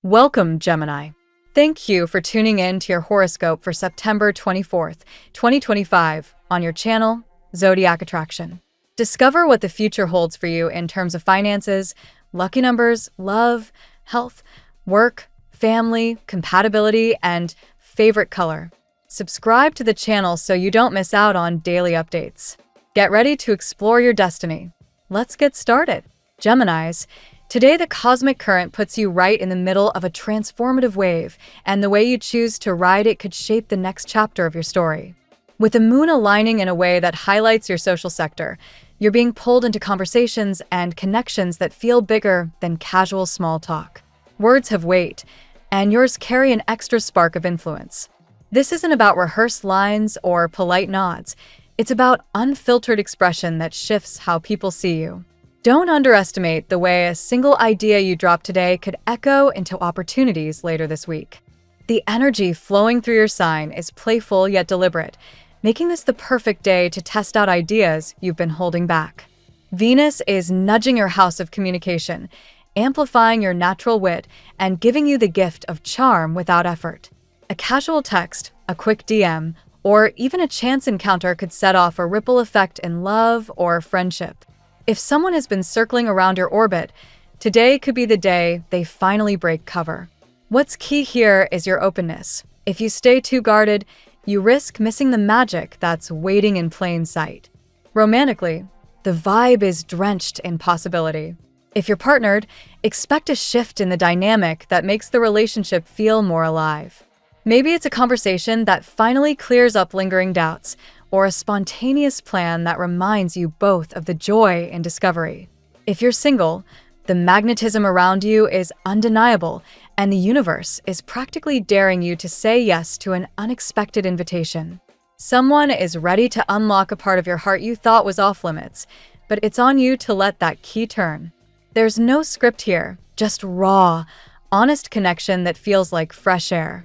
Welcome, Gemini. Thank you for tuning in to your horoscope for September 24th, 2025, on your channel, Zodiac Attraction. Discover what the future holds for you in terms of finances, lucky numbers, love, health, work, family, compatibility, and favorite color. Subscribe to the channel so you don't miss out on daily updates. Get ready to explore your destiny. Let's get started. Geminis, today the cosmic current puts you right in the middle of a transformative wave, and the way you choose to ride it could shape the next chapter of your story. With the moon aligning in a way that highlights your social sector, you're being pulled into conversations and connections that feel bigger than casual small talk. Words have weight, and yours carry an extra spark of influence. This isn't about rehearsed lines or polite nods. It's about unfiltered expression that shifts how people see you. Don't underestimate the way a single idea you drop today could echo into opportunities later this week. The energy flowing through your sign is playful yet deliberate, making this the perfect day to test out ideas you've been holding back. Venus is nudging your house of communication, amplifying your natural wit and giving you the gift of charm without effort. A casual text, a quick DM, or even a chance encounter could set off a ripple effect in love or friendship. If someone has been circling around your orbit, today could be the day they finally break cover. What's key here is your openness. If you stay too guarded, you risk missing the magic that's waiting in plain sight. Romantically, the vibe is drenched in possibility. If you're partnered, expect a shift in the dynamic that makes the relationship feel more alive. Maybe it's a conversation that finally clears up lingering doubts, or a spontaneous plan that reminds you both of the joy in discovery. If you're single, the magnetism around you is undeniable, and the universe is practically daring you to say yes to an unexpected invitation. Someone is ready to unlock a part of your heart you thought was off limits, but it's on you to let that key turn. There's no script here, just raw, honest connection that feels like fresh air.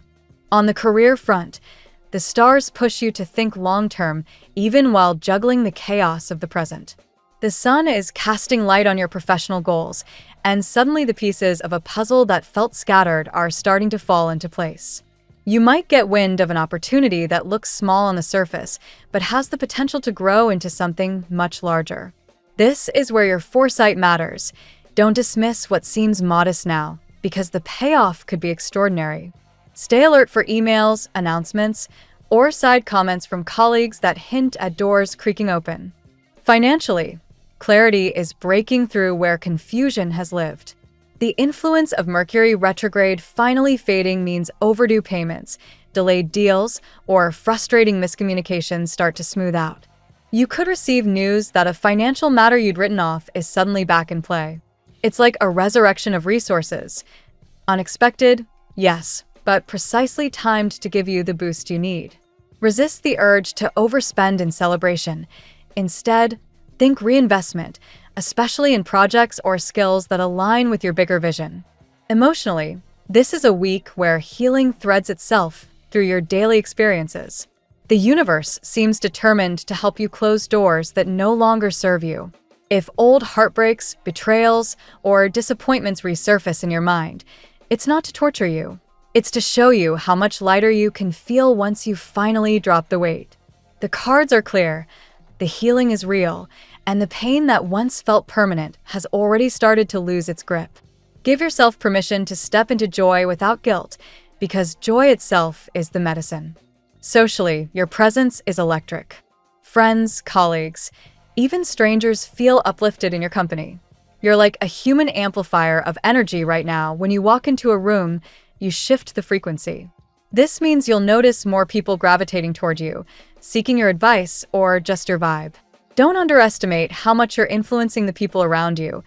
On the career front, the stars push you to think long-term, even while juggling the chaos of the present. The sun is casting light on your professional goals, and suddenly the pieces of a puzzle that felt scattered are starting to fall into place. You might get wind of an opportunity that looks small on the surface, but has the potential to grow into something much larger. This is where your foresight matters. Don't dismiss what seems modest now, because the payoff could be extraordinary. Stay alert for emails, announcements, or side comments from colleagues that hint at doors creaking open. Financially, clarity is breaking through where confusion has lived. The influence of Mercury retrograde finally fading means overdue payments, delayed deals, or frustrating miscommunications start to smooth out. You could receive news that a financial matter you'd written off is suddenly back in play. It's like a resurrection of resources. Unexpected, yes, but precisely timed to give you the boost you need. Resist the urge to overspend in celebration. Instead, think reinvestment, especially in projects or skills that align with your bigger vision. Emotionally, this is a week where healing threads itself through your daily experiences. The universe seems determined to help you close doors that no longer serve you. If old heartbreaks, betrayals, or disappointments resurface in your mind, it's not to torture you. It's to show you how much lighter you can feel once you finally drop the weight. The cards are clear, the healing is real, and the pain that once felt permanent has already started to lose its grip. Give yourself permission to step into joy without guilt, because joy itself is the medicine. Socially, your presence is electric. Friends, colleagues, even strangers feel uplifted in your company. You're like a human amplifier of energy right now. When you walk into a room, you shift the frequency. This means you'll notice more people gravitating toward you, seeking your advice or just your vibe. Don't underestimate how much you're influencing the people around you,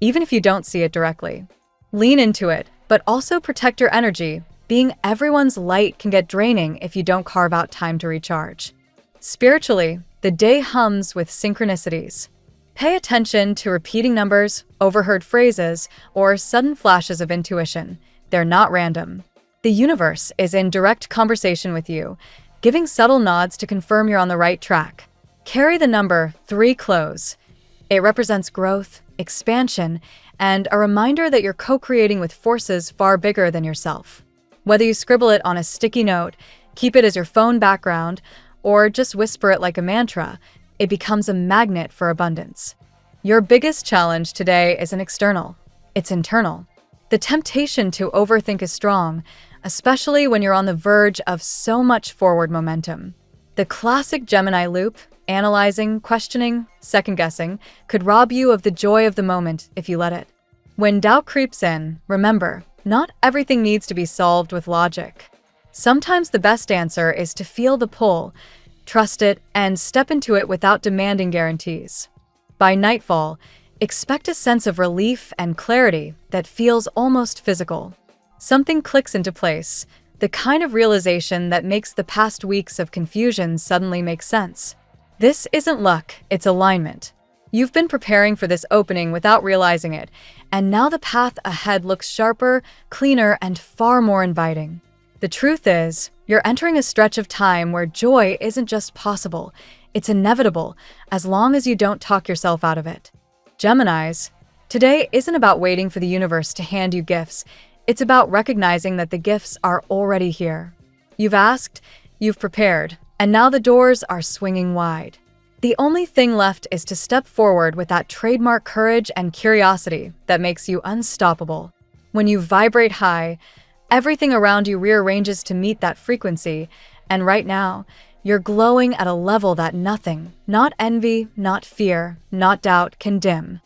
even if you don't see it directly. Lean into it, but also protect your energy. Being everyone's light can get draining if you don't carve out time to recharge. Spiritually, the day hums with synchronicities. Pay attention to repeating numbers, overheard phrases, or sudden flashes of intuition. They're not random. The universe is in direct conversation with you, giving subtle nods to confirm you're on the right track. Carry the number 3 close. It represents growth, expansion, and a reminder that you're co-creating with forces far bigger than yourself. Whether you scribble it on a sticky note, keep it as your phone background, or just whisper it like a mantra, it becomes a magnet for abundance. Your biggest challenge today isn't external, it's internal. The temptation to overthink is strong, especially when you're on the verge of so much forward momentum. The classic Gemini loop, analyzing, questioning, second-guessing, could rob you of the joy of the moment if you let it. When doubt creeps in, remember, not everything needs to be solved with logic. Sometimes the best answer is to feel the pull, trust it, and step into it without demanding guarantees. By nightfall, expect a sense of relief and clarity that feels almost physical. Something clicks into place, the kind of realization that makes the past weeks of confusion suddenly make sense. This isn't luck, it's alignment. You've been preparing for this opening without realizing it, and now the path ahead looks sharper, cleaner, and far more inviting. The truth is, you're entering a stretch of time where joy isn't just possible, it's inevitable, as long as you don't talk yourself out of it. Geminis, today isn't about waiting for the universe to hand you gifts, it's about recognizing that the gifts are already here. You've asked, you've prepared, and now the doors are swinging wide. The only thing left is to step forward with that trademark courage and curiosity that makes you unstoppable. When you vibrate high, everything around you rearranges to meet that frequency, and right now, you're glowing at a level that nothing, not envy, not fear, not doubt, can dim.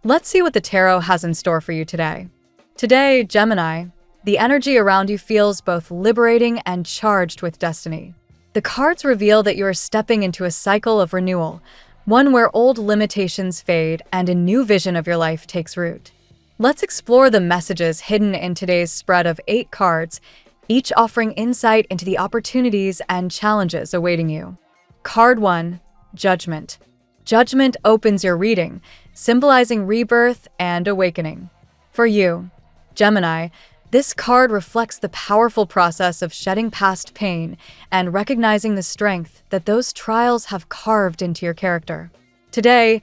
Let's see what the tarot has in store for you today. Today, Gemini, the energy around you feels both liberating and charged with destiny. The cards reveal that you are stepping into a cycle of renewal, one where old limitations fade and a new vision of your life takes root. Let's explore the messages hidden in today's spread of 8 cards, each offering insight into the opportunities and challenges awaiting you. Card 1, Judgment. Judgment opens your reading, symbolizing rebirth and awakening. For you, Gemini, this card reflects the powerful process of shedding past pain and recognizing the strength that those trials have carved into your character. Today,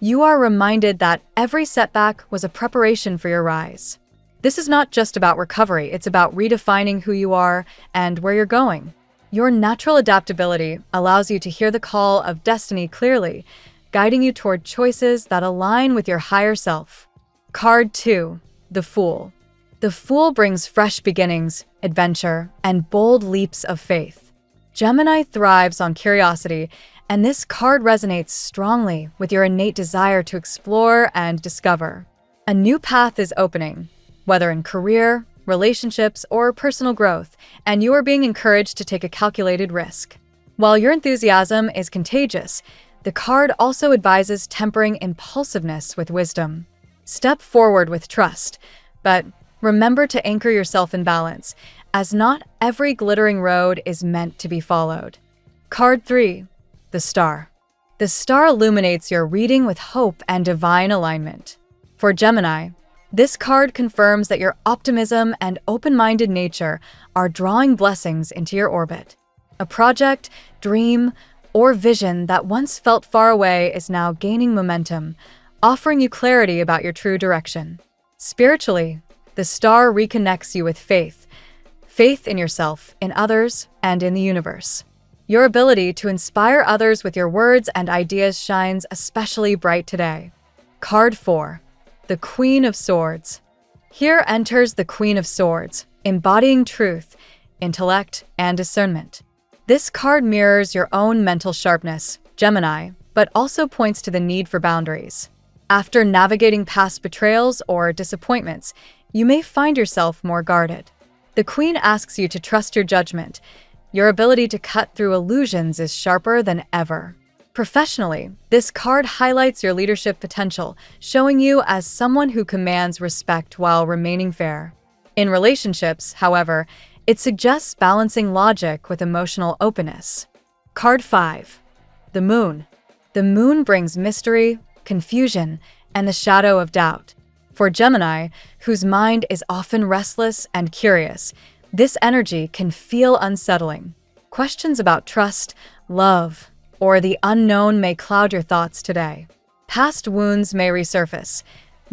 you are reminded that every setback was a preparation for your rise. This is not just about recovery, it's about redefining who you are and where you're going. Your natural adaptability allows you to hear the call of destiny clearly, guiding you toward choices that align with your higher self. Card 2, the Fool. The Fool brings fresh beginnings, adventure, and bold leaps of faith. Gemini thrives on curiosity, and this card resonates strongly with your innate desire to explore and discover. A new path is opening, whether in career, relationships, or personal growth, and you are being encouraged to take a calculated risk. While your enthusiasm is contagious, the card also advises tempering impulsiveness with wisdom. Step forward with trust, but remember to anchor yourself in balance, as not every glittering road is meant to be followed. Card 3, the Star. The Star illuminates your reading with hope and divine alignment. For Gemini, this card confirms that your optimism and open-minded nature are drawing blessings into your orbit. A project, dream, or vision that once felt far away is now gaining momentum, offering you clarity about your true direction. Spiritually, the Star reconnects you with faith in yourself, in others, and in the universe. Your ability to inspire others with your words and ideas shines especially bright today. Card 4, the Queen of Swords. Here enters the Queen of Swords, embodying truth, intellect, and discernment. This card mirrors your own mental sharpness, Gemini, but also points to the need for boundaries. After navigating past betrayals or disappointments, you may find yourself more guarded. The Queen asks you to trust your judgment. Your ability to cut through illusions is sharper than ever. Professionally, this card highlights your leadership potential, showing you as someone who commands respect while remaining fair. In relationships, however, it suggests balancing logic with emotional openness. Card 5, the Moon. The Moon brings mystery, confusion, and the shadow of doubt. For Gemini, whose mind is often restless and curious, this energy can feel unsettling. Questions about trust, love, or the unknown may cloud your thoughts today. Past wounds may resurface,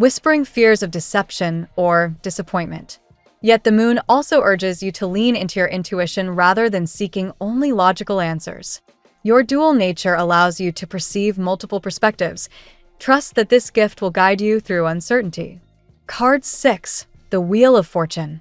whispering fears of deception or disappointment. Yet the moon also urges you to lean into your intuition rather than seeking only logical answers. Your dual nature allows you to perceive multiple perspectives. Trust that this gift will guide you through uncertainty. Card 6. The Wheel of Fortune.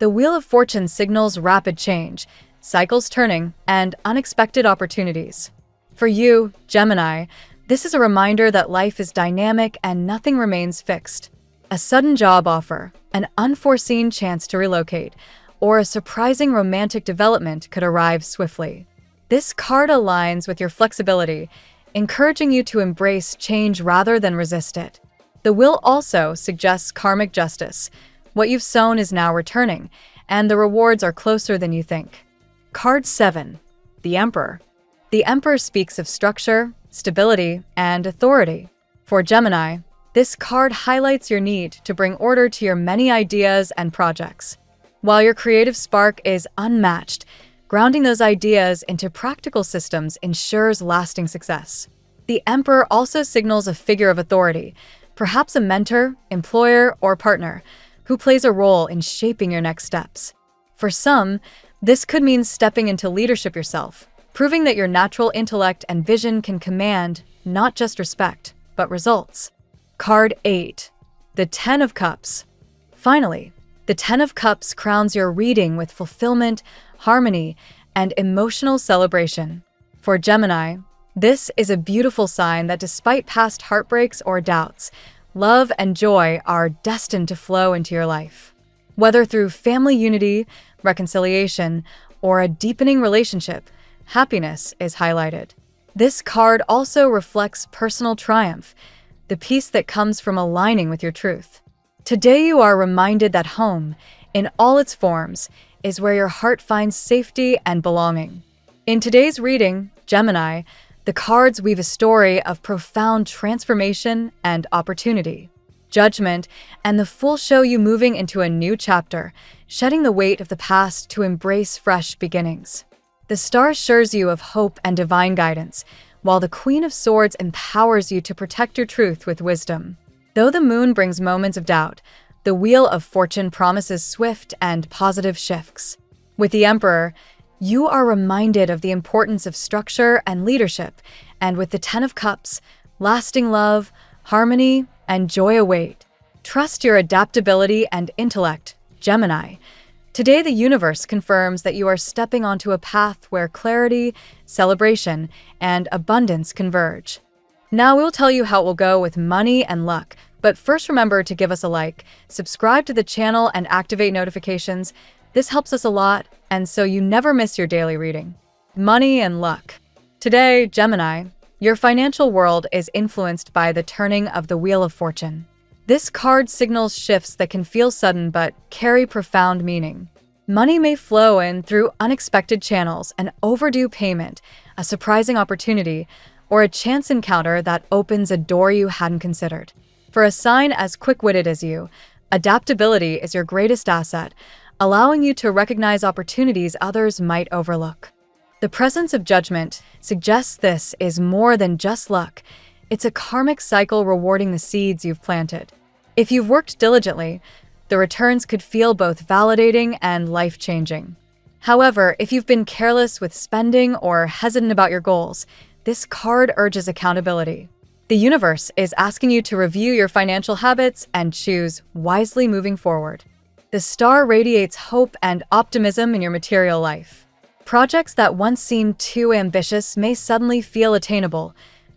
The Wheel of Fortune signals rapid change, cycles turning, and unexpected opportunities. For you, Gemini, this is a reminder that life is dynamic and nothing remains fixed. A sudden job offer, an unforeseen chance to relocate, or a surprising romantic development could arrive swiftly. This card aligns with your flexibility, encouraging you to embrace change rather than resist it. The wheel also suggests karmic justice. What you've sown is now returning, and the rewards are closer than you think. Card 7. The Emperor. The Emperor speaks of structure, stability, and authority. For Gemini, this card highlights your need to bring order to your many ideas and projects. While your creative spark is unmatched, grounding those ideas into practical systems ensures lasting success. The Emperor also signals a figure of authority, perhaps a mentor, employer, or partner, who plays a role in shaping your next steps. For some, this could mean stepping into leadership yourself, proving that your natural intellect and vision can command not just respect, but results. Card 8. The Ten of Cups. Finally, the Ten of Cups crowns your reading with fulfillment, harmony, and emotional celebration. For Gemini, this is a beautiful sign that despite past heartbreaks or doubts, love and joy are destined to flow into your life. Whether through family unity, reconciliation, or a deepening relationship, happiness is highlighted. This card also reflects personal triumph, the peace that comes from aligning with your truth. Today you are reminded that home, in all its forms, is where your heart finds safety and belonging. In today's reading, Gemini, the cards weave a story of profound transformation and opportunity. Judgment, and the full show you moving into a new chapter, shedding the weight of the past to embrace fresh beginnings. The star assures you of hope and divine guidance, while the Queen of Swords empowers you to protect your truth with wisdom. Though the moon brings moments of doubt, the Wheel of Fortune promises swift and positive shifts. With the Emperor, you are reminded of the importance of structure and leadership, and with the Ten of Cups, lasting love, harmony, and joy await. Trust your adaptability and intellect, Gemini. Today, the universe confirms that you are stepping onto a path where clarity, celebration, and abundance converge. Now we'll tell you how it will go with money and luck, but first remember to give us a like, subscribe to the channel, and activate notifications. This helps us a lot, and so you never miss your daily reading. Money and luck. Today, Gemini, your financial world is influenced by the turning of the Wheel of Fortune. This card signals shifts that can feel sudden but carry profound meaning. Money may flow in through unexpected channels, an overdue payment, a surprising opportunity, or a chance encounter that opens a door you hadn't considered. For a sign as quick-witted as you, adaptability is your greatest asset, allowing you to recognize opportunities others might overlook. The presence of Judgment suggests this is more than just luck. It's a karmic cycle rewarding the seeds you've planted. If you've worked diligently, the returns could feel both validating and life-changing. However, if you've been careless with spending or hesitant about your goals, this card urges accountability. The universe is asking you to review your financial habits and choose wisely moving forward. The star radiates hope and optimism in your material life. Projects that once seemed too ambitious may suddenly feel attainable,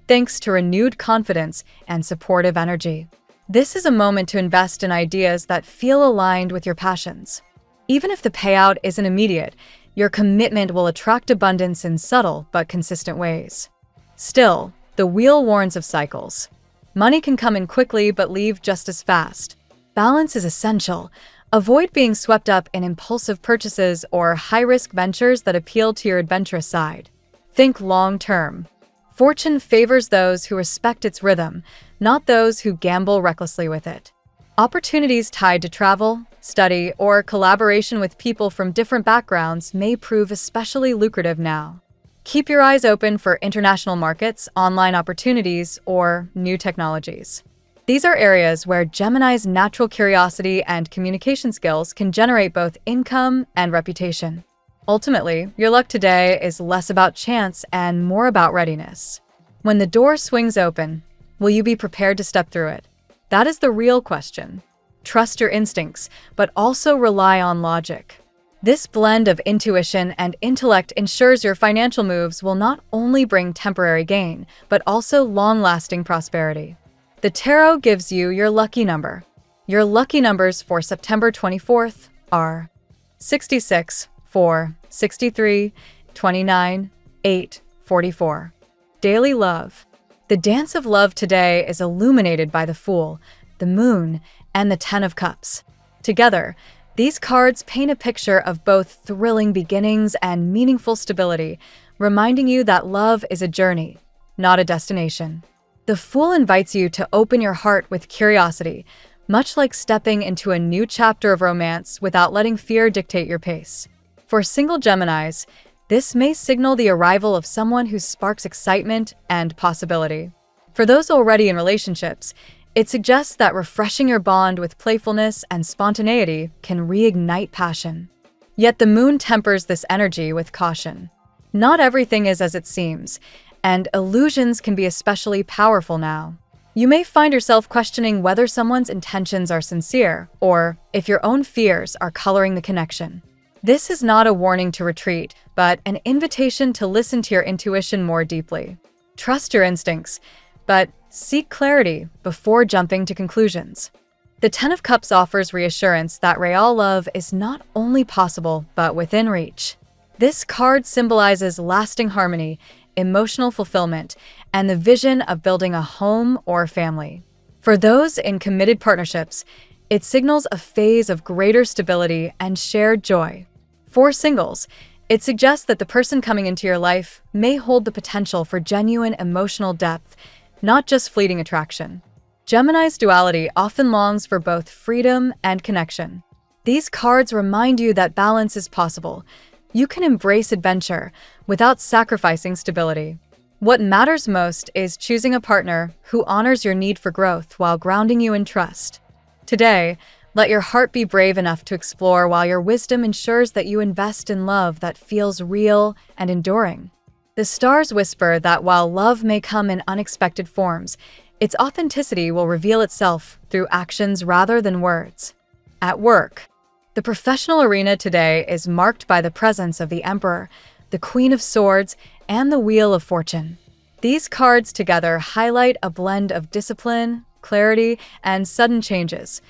thanks to renewed confidence and supportive energy. This is a moment to invest in ideas that feel aligned with your passions. Even if the payout isn't immediate, your commitment will attract abundance in subtle but consistent ways. Still, the wheel warns of cycles. Money can come in quickly but leave just as fast. Balance is essential. Avoid being swept up in impulsive purchases or high-risk ventures that appeal to your adventurous side. Think long-term. Fortune favors those who respect its rhythm, not those who gamble recklessly with it. Opportunities tied to travel, study, or collaboration with people from different backgrounds may prove especially lucrative now. Keep your eyes open for international markets, online opportunities, or new technologies. These are areas where Gemini's natural curiosity and communication skills can generate both income and reputation. Ultimately, your luck today is less about chance and more about readiness. When the door swings open, will you be prepared to step through it? That is the real question. Trust your instincts, but also rely on logic. This blend of intuition and intellect ensures your financial moves will not only bring temporary gain, but also long-lasting prosperity. The tarot gives you your lucky number. Your lucky numbers for September 24th are 66, 4, 63, 29, 8, 44. Daily love. The dance of love today is illuminated by the Fool, the Moon, and the Ten of Cups. Together, these cards paint a picture of both thrilling beginnings and meaningful stability, reminding you that love is a journey, not a destination. The Fool invites you to open your heart with curiosity, much like stepping into a new chapter of romance without letting fear dictate your pace. For single Geminis, this may signal the arrival of someone who sparks excitement and possibility. For those already in relationships, it suggests that refreshing your bond with playfulness and spontaneity can reignite passion. Yet the Moon tempers this energy with caution. Not everything is as it seems, and illusions can be especially powerful now. You may find yourself questioning whether someone's intentions are sincere, or if your own fears are coloring the connection. This is not a warning to retreat, but an invitation to listen to your intuition more deeply. Trust your instincts, but seek clarity before jumping to conclusions. The Ten of Cups offers reassurance that real love is not only possible, but within reach. This card symbolizes lasting harmony, emotional fulfillment, and the vision of building a home or family. For those in committed partnerships, it signals a phase of greater stability and shared joy. For singles, it suggests that the person coming into your life may hold the potential for genuine emotional depth, not just fleeting attraction. Gemini's duality often longs for both freedom and connection. These cards remind you that balance is possible. You can embrace adventure without sacrificing stability. What matters most is choosing a partner who honors your need for growth while grounding you in trust. Today, let your heart be brave enough to explore while your wisdom ensures that you invest in love that feels real and enduring. The stars whisper that while love may come in unexpected forms, its authenticity will reveal itself through actions rather than words. At work, the professional arena today is marked by the presence of the Emperor, the Queen of Swords, and the Wheel of Fortune. These cards together highlight a blend of discipline, clarity, and sudden changes,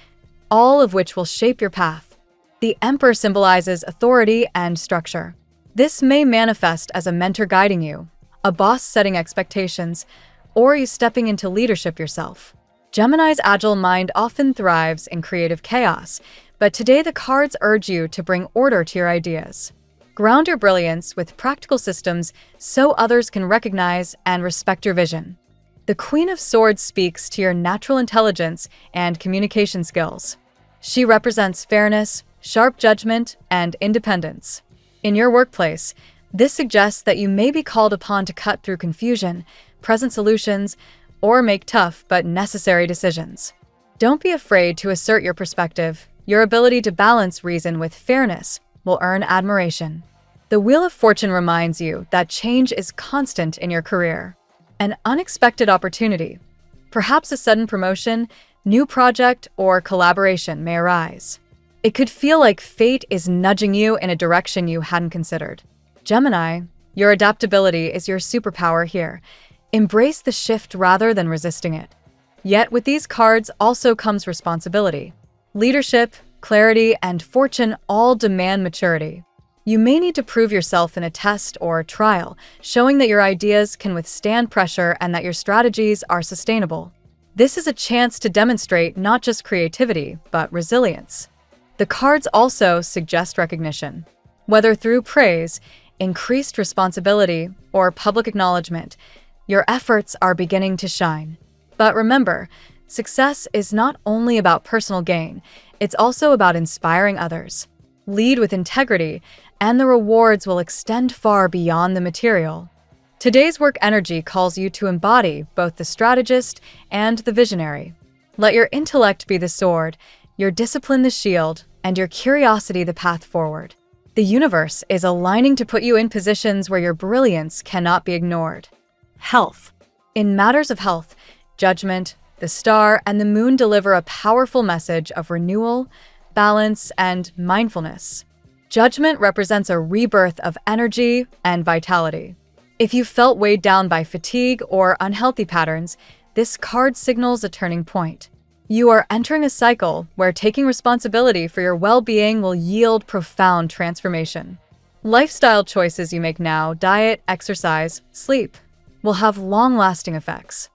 all of which will shape your path. The Emperor symbolizes authority and structure. This may manifest as a mentor guiding you, a boss setting expectations, or you stepping into leadership yourself. Gemini's agile mind often thrives in creative chaos, but today the cards urge you to bring order to your ideas. Ground your brilliance with practical systems so others can recognize and respect your vision. The Queen of Swords speaks to your natural intelligence and communication skills. She represents fairness, sharp judgment, and independence. In your workplace, this suggests that you may be called upon to cut through confusion, present solutions, or make tough but necessary decisions. Don't be afraid to assert your perspective. Your ability to balance reason with fairness will earn admiration. The Wheel of Fortune reminds you that change is constant in your career. An unexpected opportunity, perhaps a sudden promotion, new project, or collaboration may arise. It could feel like fate is nudging you in a direction you hadn't considered. Gemini, your adaptability is your superpower here. Embrace the shift rather than resisting it. Yet with these cards also comes responsibility. Leadership, clarity, and fortune all demand maturity. You may need to prove yourself in a test or trial, showing that your ideas can withstand pressure and that your strategies are sustainable. This is a chance to demonstrate not just creativity, but resilience. The cards also suggest recognition. Whether through praise, increased responsibility, or public acknowledgement, your efforts are beginning to shine. But remember, success is not only about personal gain, it's also about inspiring others. Lead with integrity, and the rewards will extend far beyond the material. Today's work energy calls you to embody both the strategist and the visionary. Let your intellect be the sword, your discipline the shield, and your curiosity the path forward. The universe is aligning to put you in positions where your brilliance cannot be ignored. Health. In matters of health, Judgment, the star, and the moon deliver a powerful message of renewal, balance, and mindfulness. Judgment represents a rebirth of energy and vitality. If you felt weighed down by fatigue or unhealthy patterns, this card signals a turning point. You are entering a cycle where taking responsibility for your well-being will yield profound transformation. Lifestyle choices you make now, diet, exercise, sleep, will have long-lasting effects.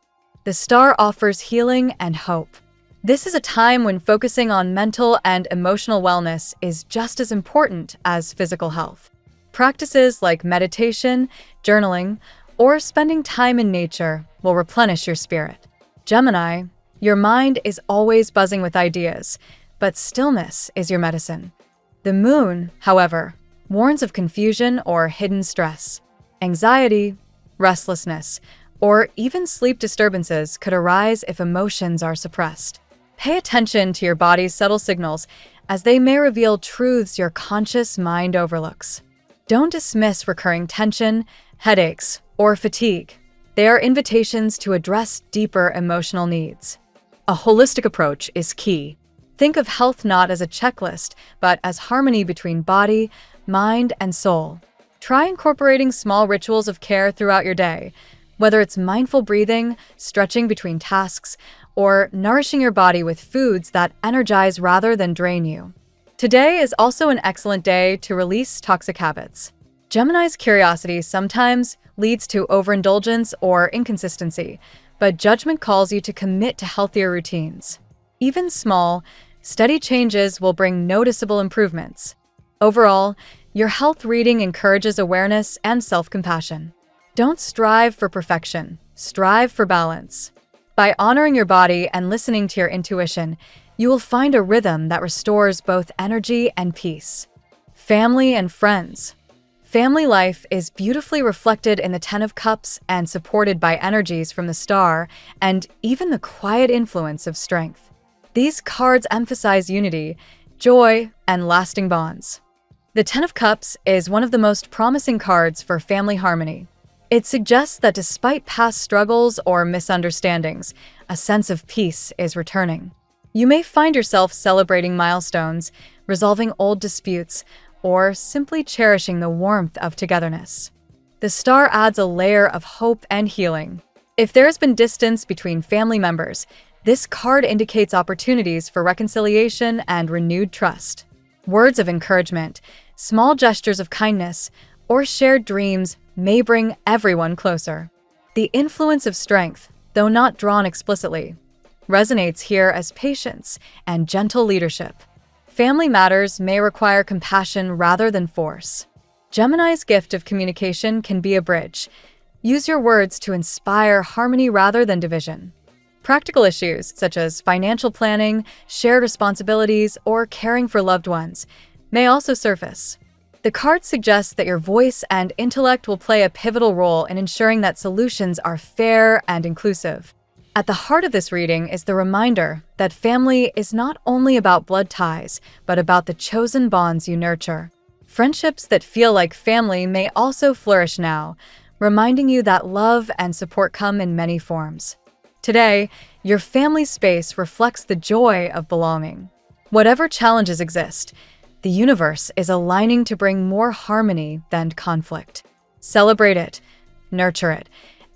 The star offers healing and hope. This is a time when focusing on mental and emotional wellness is just as important as physical health. Practices like meditation, journaling, or spending time in nature will replenish your spirit. Gemini, your mind is always buzzing with ideas, but stillness is your medicine. The moon, however, warns of confusion or hidden stress. Anxiety, restlessness, or even sleep disturbances could arise if emotions are suppressed. Pay attention to your body's subtle signals, as they may reveal truths your conscious mind overlooks. Don't dismiss recurring tension, headaches, or fatigue. They are invitations to address deeper emotional needs. A holistic approach is key. Think of health not as a checklist, but as harmony between body, mind, and soul. Try incorporating small rituals of care throughout your day, whether it's mindful breathing, stretching between tasks, or nourishing your body with foods that energize rather than drain you. Today is also an excellent day to release toxic habits. Gemini's curiosity sometimes leads to overindulgence or inconsistency, but judgment calls you to commit to healthier routines. Even small, steady changes will bring noticeable improvements. Overall, your health reading encourages awareness and self-compassion. Don't strive for perfection, strive for balance. By honoring your body and listening to your intuition, you will find a rhythm that restores both energy and peace. Family and friends. Family life is beautifully reflected in the Ten of Cups and supported by energies from the star and even the quiet influence of strength. These cards emphasize unity, joy, and lasting bonds. The Ten of Cups is one of the most promising cards for family harmony. It suggests that despite past struggles or misunderstandings, a sense of peace is returning. You may find yourself celebrating milestones, resolving old disputes, or simply cherishing the warmth of togetherness. The star adds a layer of hope and healing. If there has been distance between family members, this card indicates opportunities for reconciliation and renewed trust. Words of encouragement, small gestures of kindness, or shared dreams may bring everyone closer. The influence of strength, though not drawn explicitly, resonates here as patience and gentle leadership. Family matters may require compassion rather than force. Gemini's gift of communication can be a bridge. Use your words to inspire harmony rather than division. Practical issues such as financial planning, shared responsibilities, or caring for loved ones may also surface. The card suggests that your voice and intellect will play a pivotal role in ensuring that solutions are fair and inclusive. At the heart of this reading is the reminder that family is not only about blood ties, but about the chosen bonds you nurture. Friendships that feel like family may also flourish now, reminding you that love and support come in many forms. Today, your family space reflects the joy of belonging. Whatever challenges exist, the universe is aligning to bring more harmony than conflict. Celebrate it, nurture it,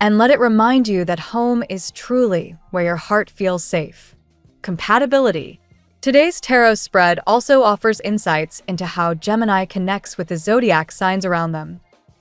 and let it remind you that home is truly where your heart feels safe. Compatibility. Today's tarot spread also offers insights into how Gemini connects with the zodiac signs around them.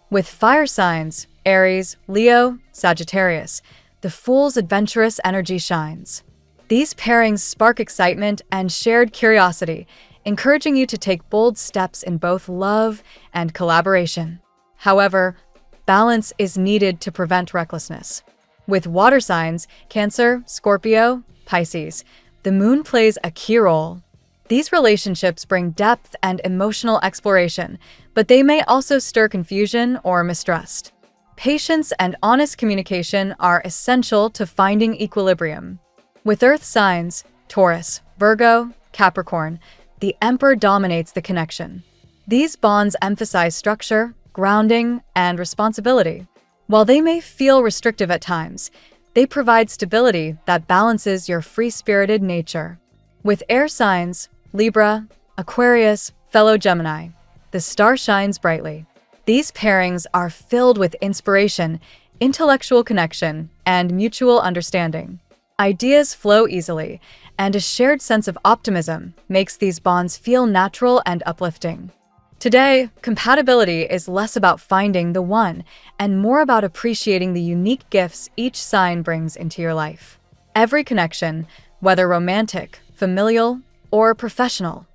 With fire signs, Aries, Leo, Sagittarius, the Fool's adventurous energy shines. These pairings spark excitement and shared curiosity, encouraging you to take bold steps in both love and collaboration. However, balance is needed to prevent recklessness. With water signs, Cancer, Scorpio, Pisces, the moon plays a key role. These relationships bring depth and emotional exploration, but they may also stir confusion or mistrust. Patience and honest communication are essential to finding equilibrium. With Earth signs, Taurus, Virgo, Capricorn, the Emperor dominates the connection. These bonds emphasize structure, grounding, and responsibility. While they may feel restrictive at times, they provide stability that balances your free-spirited nature. With air signs, Libra, Aquarius, fellow Gemini, the star shines brightly. These pairings are filled with inspiration, intellectual connection, and mutual understanding. Ideas flow easily, and a shared sense of optimism makes these bonds feel natural and uplifting. Today, compatibility is less about finding the one and more about appreciating the unique gifts each sign brings into your life. Every connection, whether romantic, familial, or professional,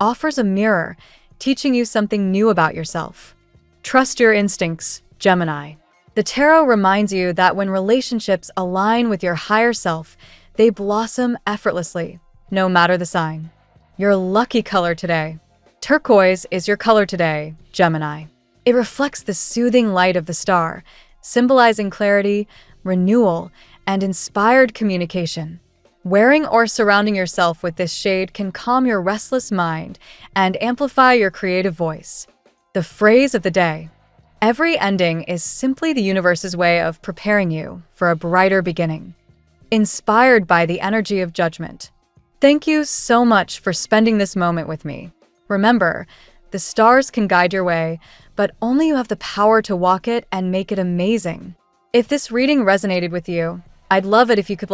offers a mirror, teaching you something new about yourself. Trust your instincts, Gemini. The tarot reminds you that when relationships align with your higher self, they blossom effortlessly, no matter the sign. Your lucky color today. Turquoise is your color today, Gemini. It reflects the soothing light of the star, symbolizing clarity, renewal, and inspired communication. Wearing or surrounding yourself with this shade can calm your restless mind and amplify your creative voice. The phrase of the day. Every ending is simply the universe's way of preparing you for a brighter beginning. Inspired by the energy of judgment. Thank you so much for spending this moment with me. Remember, the stars can guide your way, but only you have the power to walk it and make it amazing. If this reading resonated with you, I'd love it if you could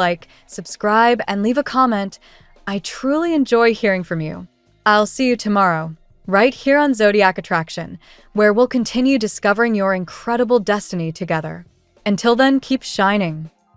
subscribe, and leave a comment. I truly enjoy hearing from you. I'll see you tomorrow, right here on Zodiac Attraction, where we'll continue discovering your incredible destiny together. Until then, keep shining.